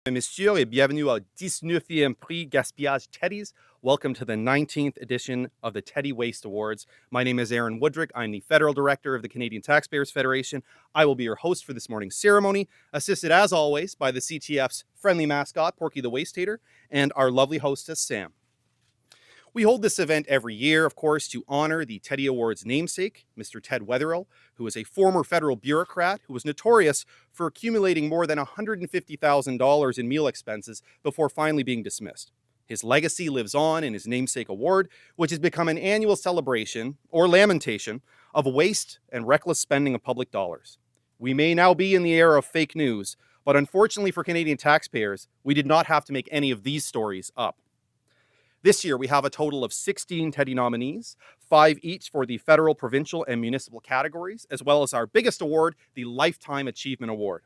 Messieurs, et bienvenue au 19e Prix Gaspillage Teddies. Welcome to the 19th edition of the Teddy Waste Awards. My name is Aaron Woodrick. I'm the Federal Director of the Canadian Taxpayers Federation. I will be your host for this morning's ceremony, assisted as always by the CTF's friendly mascot, Porky the Waste Hater, and our lovely hostess, Sam. We hold this event every year, of course, to honor the Teddy Awards namesake, Mr. Ted Wetherill, who is a former federal bureaucrat who was notorious for accumulating more than $150,000 in meal expenses before finally being dismissed. His legacy lives on in his namesake award, which has become an annual celebration or lamentation of waste and reckless spending of public dollars. We may now be in the era of fake news, but unfortunately for Canadian taxpayers, we did not have to make any of these stories up. This year, we have a total of 16 Teddy nominees, 5 each for the federal, provincial, and municipal categories, as well as our biggest award, the Lifetime Achievement Award.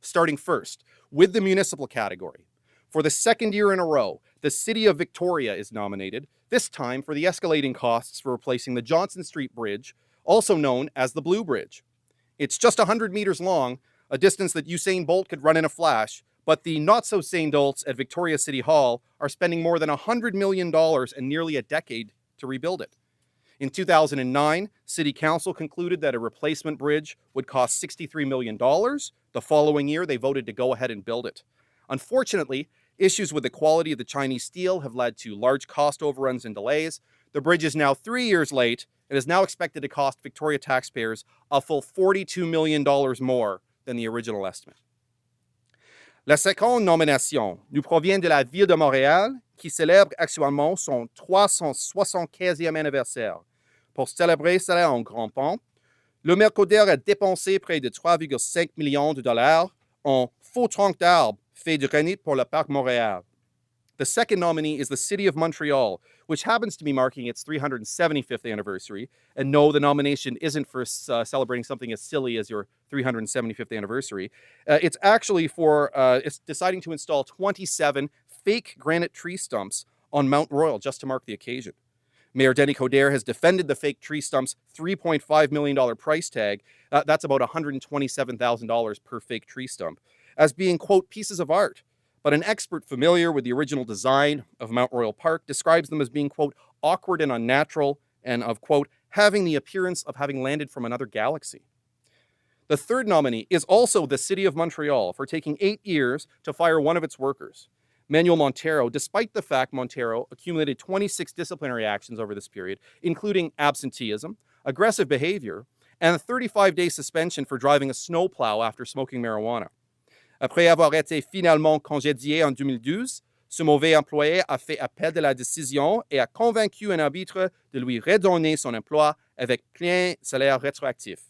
Starting first, with the municipal category. For the second year in a row, the City of Victoria is nominated, this time for the escalating costs for replacing the Johnson Street Bridge, also known as the Blue Bridge. It's just 100 meters long, a distance that Usain Bolt could run in a flash, but the not-so-sane dolts at Victoria City Hall are spending more than $100 million and nearly a decade to rebuild it. In 2009, City Council concluded that a replacement bridge would cost $63 million. The following year, they voted to go ahead and build it. Unfortunately, issues with the quality of the Chinese steel have led to large cost overruns and delays. The bridge is now 3 years late and is now expected to cost Victoria taxpayers a full $42 million more than the original estimate. La seconde nomination nous provient de la Ville de Montréal, qui célèbre actuellement son 375e anniversaire. Pour célébrer cela en grand pompe, le maire Coderre a dépensé près de 3,5 millions de dollars en faux troncs d'arbres faits de granit pour le Parc Montréal. The second nominee is the City of Montreal, which happens to be marking its 375th anniversary. And no, the nomination isn't for celebrating something as silly as your 375th anniversary. It's actually for it's deciding to install 27 fake granite tree stumps on Mount Royal just to mark the occasion. Mayor Denis Coderre has defended the fake tree stumps' $3.5 million price tag, that's about $127,000 per fake tree stump, as being, quote, pieces of art. But an expert familiar with the original design of Mount Royal Park describes them as being, quote, awkward and unnatural, and of, quote, having the appearance of having landed from another galaxy. The third nominee is also the City of Montreal for taking 8 years to fire one of its workers. Manuel Montero, despite the fact Montero accumulated 26 disciplinary actions over this period, including absenteeism, aggressive behavior, and a 35-day suspension for driving a snowplow after smoking marijuana. Après avoir été finalement congédié en 2012, ce mauvais employé a fait appel de la décision et a convaincu un arbitre de lui redonner son emploi avec plein salaire rétroactif.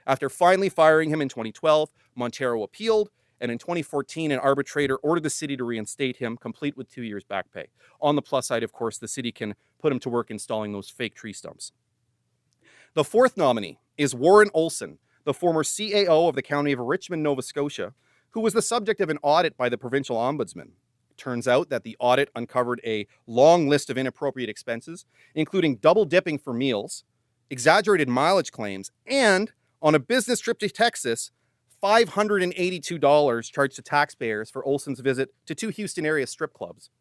After finally firing him in 2012, Montero appealed, and in 2014, an arbitrator ordered the city to reinstate him, complete with 2 years back pay. On the plus side, of course, the city can put him to work installing those fake tree stumps. The fourth nominee is Warren Olson, the former CAO of the County of Richmond, Nova Scotia, who was the subject of an audit by the provincial ombudsman. It turns out that the audit uncovered a long list of inappropriate expenses, including double dipping for meals, exaggerated mileage claims, and, on a business trip to Texas, $582 charged to taxpayers for Olson's visit to 2 Houston area strip clubs.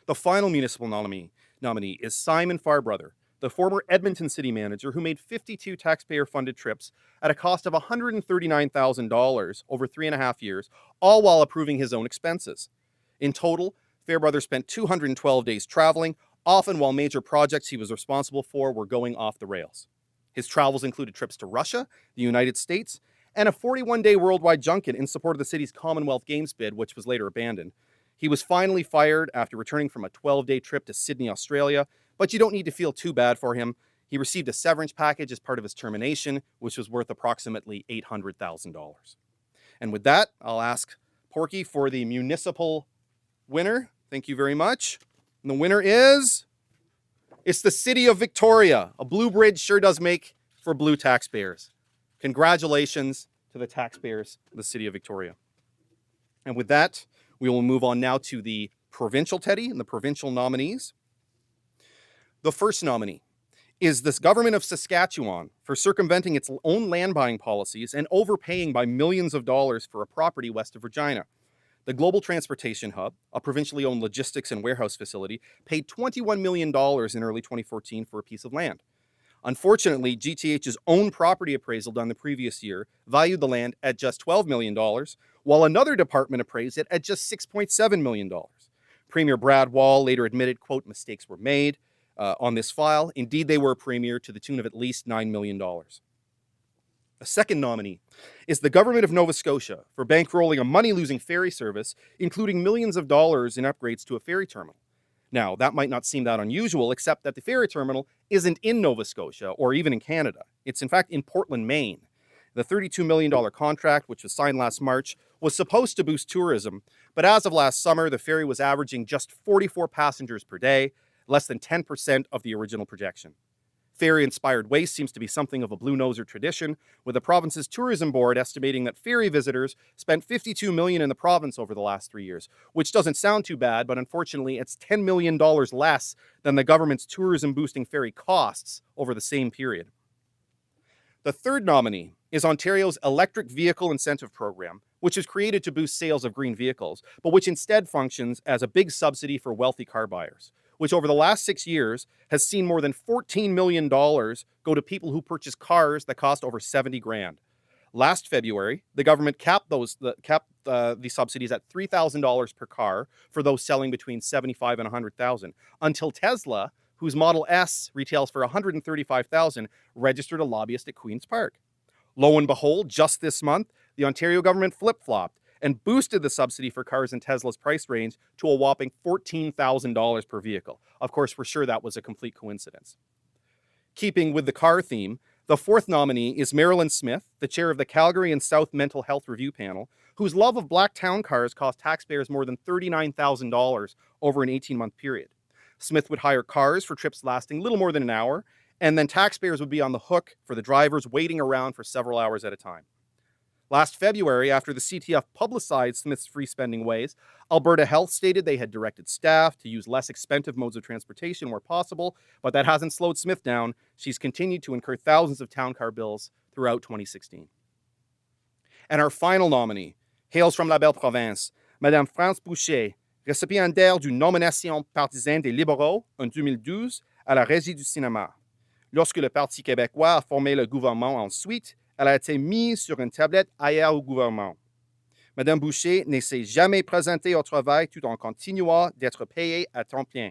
The final municipal nominee is Simon Farbrother, the former Edmonton city manager who made 52 taxpayer-funded trips at a cost of $139,000 over 3.5 years, all while approving his own expenses. In total, Fairbrother spent 212 days traveling, often while major projects he was responsible for were going off the rails. His travels included trips to Russia, the United States, and a 41-day worldwide junket in support of the city's Commonwealth Games bid, which was later abandoned. He was finally fired after returning from a 12-day trip to Sydney, Australia, but you don't need to feel too bad for him. He received a severance package as part of his termination, which was worth approximately $800,000. And with that, I'll ask Porky for the municipal winner. Thank you very much. And the winner is... it's the City of Victoria. A blue bridge sure does make for blue taxpayers. Congratulations to the taxpayers of the City of Victoria. And with that, we will move on now to the provincial Teddy and the provincial nominees. The first nominee is this government of Saskatchewan for circumventing its own land buying policies and overpaying by millions of dollars for a property west of Regina. The Global Transportation Hub, a provincially owned logistics and warehouse facility, paid $21 million in early 2014 for a piece of land. Unfortunately, GTH's own property appraisal done the previous year valued the land at just $12 million, while another department appraised it at just $6.7 million. Premier Brad Wall later admitted, quote, mistakes were made on this file. Indeed, they were, Premier, to the tune of at least $9 million. A second nominee is the government of Nova Scotia for bankrolling a money-losing ferry service, including millions of dollars in upgrades to a ferry terminal. Now, that might not seem that unusual, except that the ferry terminal isn't in Nova Scotia or even in Canada. It's in fact in Portland, Maine. The $32 million contract, which was signed last March, was supposed to boost tourism, but as of last summer, the ferry was averaging just 44 passengers per day, less than 10% of the original projection. Ferry-inspired waste seems to be something of a Blue Noser tradition, with the province's tourism board estimating that ferry visitors spent $52 million in the province over the last 3 years, which doesn't sound too bad, but unfortunately it's $10 million less than the government's tourism-boosting ferry costs over the same period. The third nominee is Ontario's Electric Vehicle Incentive Program, which is created to boost sales of green vehicles, but which instead functions as a big subsidy for wealthy car buyers, which over the last 6 years has seen more than $14 million go to people who purchase cars that cost over 70 grand. Last February, the government capped the subsidies at $3,000 per car for those selling between 75 and 100,000, until Tesla, whose Model S retails for 135,000, registered a lobbyist at Queen's Park. Lo and behold, just this month, the Ontario government flip-flopped and boosted the subsidy for cars in Tesla's price range to a whopping $14,000 per vehicle. Of course, for sure, that was a complete coincidence. Keeping with the car theme, the fourth nominee is Marilyn Smith, the chair of the Calgary and South Mental Health Review Panel, whose love of black town cars cost taxpayers more than $39,000 over an 18-month period. Smith would hire cars for trips lasting little more than an hour, and then taxpayers would be on the hook for the drivers waiting around for several hours at a time. Last February, after the CTF publicized Smith's free spending ways, Alberta Health stated they had directed staff to use less expensive modes of transportation where possible, but that hasn't slowed Smith down. She's continued to incur thousands of town car bills throughout 2016. And our final nominee hails from la belle province, Madame France Boucher, récipiendaire d'une nomination partisane des libéraux en 2012 à la Régie du cinéma. Lorsque le Parti québécois a formé le gouvernement ensuite, elle a été mise sur une tablette ailleurs au gouvernement. Madame Boucher ne s'est jamais présentée au travail tout en continuant d'être payée à temps plein.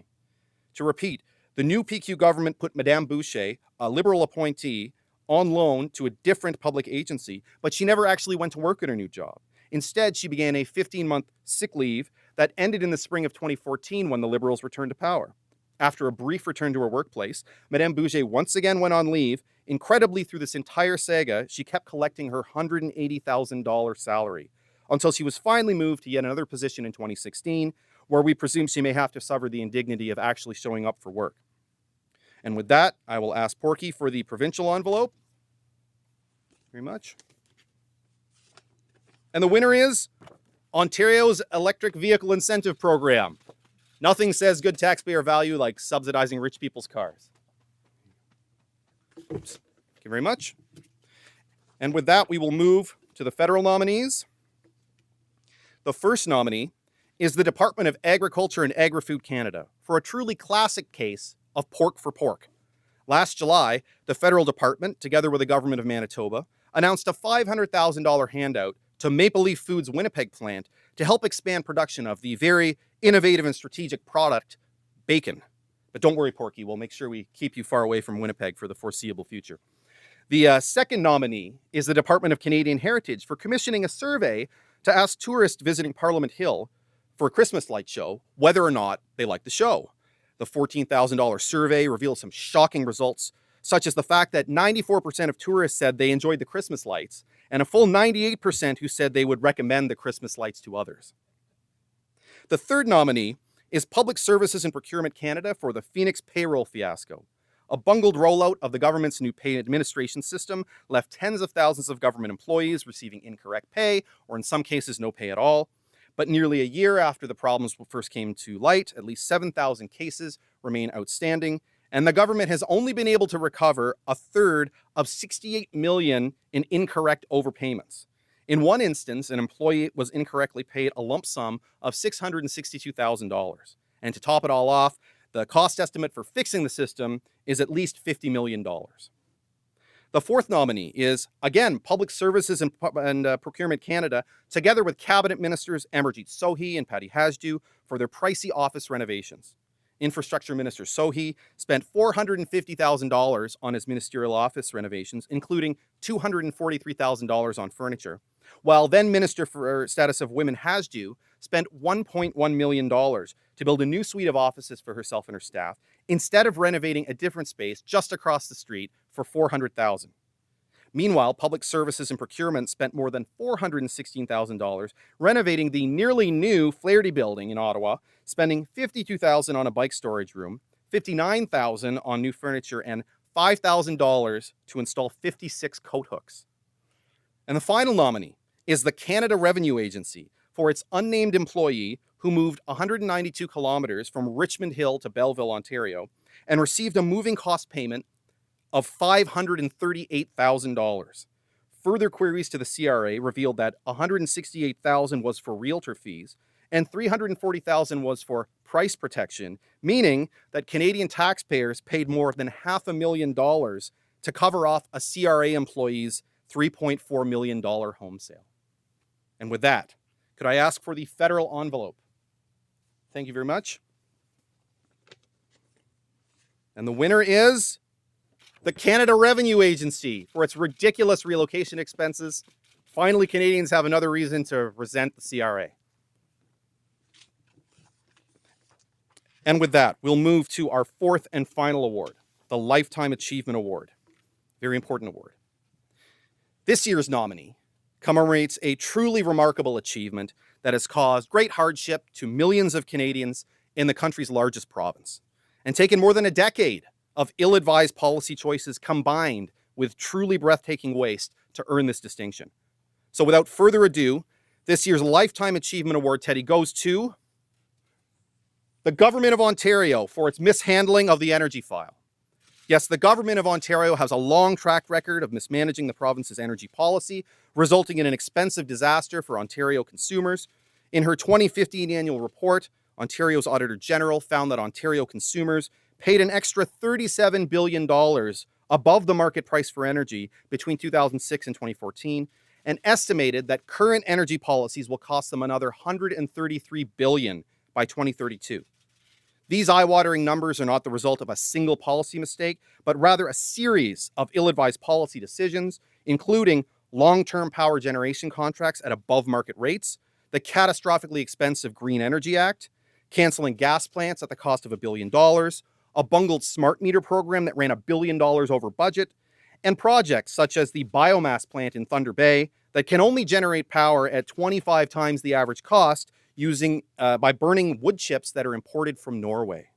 To repeat, the new PQ government put Madame Boucher, a Liberal appointee, on loan to a different public agency, but she never actually went to work at her new job. Instead, she began a 15-month sick leave that ended in the spring of 2014 when the Liberals returned to power. After a brief return to her workplace, Madame Boucher once again went on leave. Incredibly, through this entire saga, she kept collecting her $180,000 salary until she was finally moved to yet another position in 2016, where we presume she may have to suffer the indignity of actually showing up for work. And with that, I will ask Porky for the provincial envelope. Very much. And the winner is Ontario's Electric Vehicle Incentive Program. Nothing says good taxpayer value like subsidizing rich people's cars. Oops. Thank you very much. And with that, we will move to the federal nominees. The first nominee is the Department of Agriculture and Agri-Food Canada for a truly classic case of pork for pork. Last July, the federal department, together with the government of Manitoba, announced a $500,000 handout to Maple Leaf Foods' Winnipeg plant to help expand production of the very innovative and strategic product, bacon. But don't worry, Porky, we'll make sure we keep you far away from Winnipeg for the foreseeable future. The second nominee is the Department of Canadian Heritage for commissioning a survey to ask tourists visiting Parliament Hill for a Christmas light show whether or not they like the show. The $14,000 survey reveals some shocking results, such as the fact that 94% of tourists said they enjoyed the Christmas lights, and a full 98% who said they would recommend the Christmas lights to others. The third nominee is Public Services and Procurement Canada for the Phoenix payroll fiasco. A bungled rollout of the government's new pay administration system left tens of thousands of government employees receiving incorrect pay, or in some cases no pay at all. But nearly a year after the problems first came to light, at least 7,000 cases remain outstanding, and the government has only been able to recover a third of $68 million in incorrect overpayments. In one instance, an employee was incorrectly paid a lump sum of $662,000. And to top it all off, the cost estimate for fixing the system is at least $50 million. The fourth nominee is, again, Public Services and Procurement Canada, together with Cabinet Ministers Amarjeet Sohi and Patty Hajdu for their pricey office renovations. Infrastructure Minister Sohi spent $450,000 on his ministerial office renovations, including $243,000 on furniture, while then Minister for Status of Women Hajdu spent $1.1 million to build a new suite of offices for herself and her staff, instead of renovating a different space just across the street for $400,000. Meanwhile, Public Services and Procurement spent more than $416,000 renovating the nearly new Flaherty building in Ottawa, spending $52,000 on a bike storage room, $59,000 on new furniture, and $5,000 to install 56 coat hooks. And the final nominee is the Canada Revenue Agency for its unnamed employee who moved 192 kilometers from Richmond Hill to Belleville, Ontario, and received a moving cost payment of $538,000. Further queries to the CRA revealed that $168,000 was for realtor fees and $340,000 was for price protection, meaning that Canadian taxpayers paid more than $500,000 to cover off a CRA employee's $3.4 million home sale. And with that, could I ask for the federal envelope? Thank you very much. And the winner is the Canada Revenue Agency for its ridiculous relocation expenses. Finally, Canadians have another reason to resent the CRA. And with that, we'll move to our fourth and final award, the Lifetime Achievement Award. Very important award. This year's nominee commemorates a truly remarkable achievement that has caused great hardship to millions of Canadians in the country's largest province, and taken more than a decade of ill-advised policy choices combined with truly breathtaking waste to earn this distinction. So without further ado, this year's Lifetime Achievement Award, Teddy, goes to the Government of Ontario for its mishandling of the energy file. Yes, the Government of Ontario has a long track record of mismanaging the province's energy policy, resulting in an expensive disaster for Ontario consumers. In her 2015 annual report, Ontario's Auditor General found that Ontario consumers paid an extra $37 billion above the market price for energy between 2006 and 2014, and estimated that current energy policies will cost them another $133 billion by 2032. These eye-watering numbers are not the result of a single policy mistake, but rather a series of ill-advised policy decisions, including long-term power generation contracts at above-market rates, the catastrophically expensive Green Energy Act, canceling gas plants at the cost of $1 billion, a bungled smart meter program that ran $1 billion over budget, and projects such as the biomass plant in Thunder Bay that can only generate power at 25 times the average cost by burning wood chips that are imported from Norway.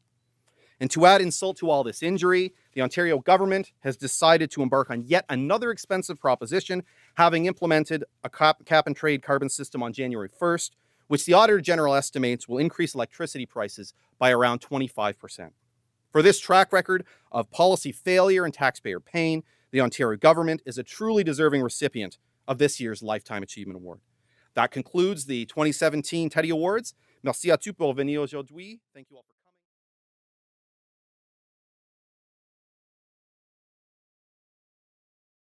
And to add insult to all this injury, the Ontario government has decided to embark on yet another expensive proposition, having implemented a cap and trade carbon system on January 1st, which the Auditor General estimates will increase electricity prices by around 25%. For this track record of policy failure and taxpayer pain, the Ontario government is a truly deserving recipient of this year's Lifetime Achievement Award. That concludes the 2017 Teddy Awards. Merci à tous pour venir aujourd'hui. Thank you all for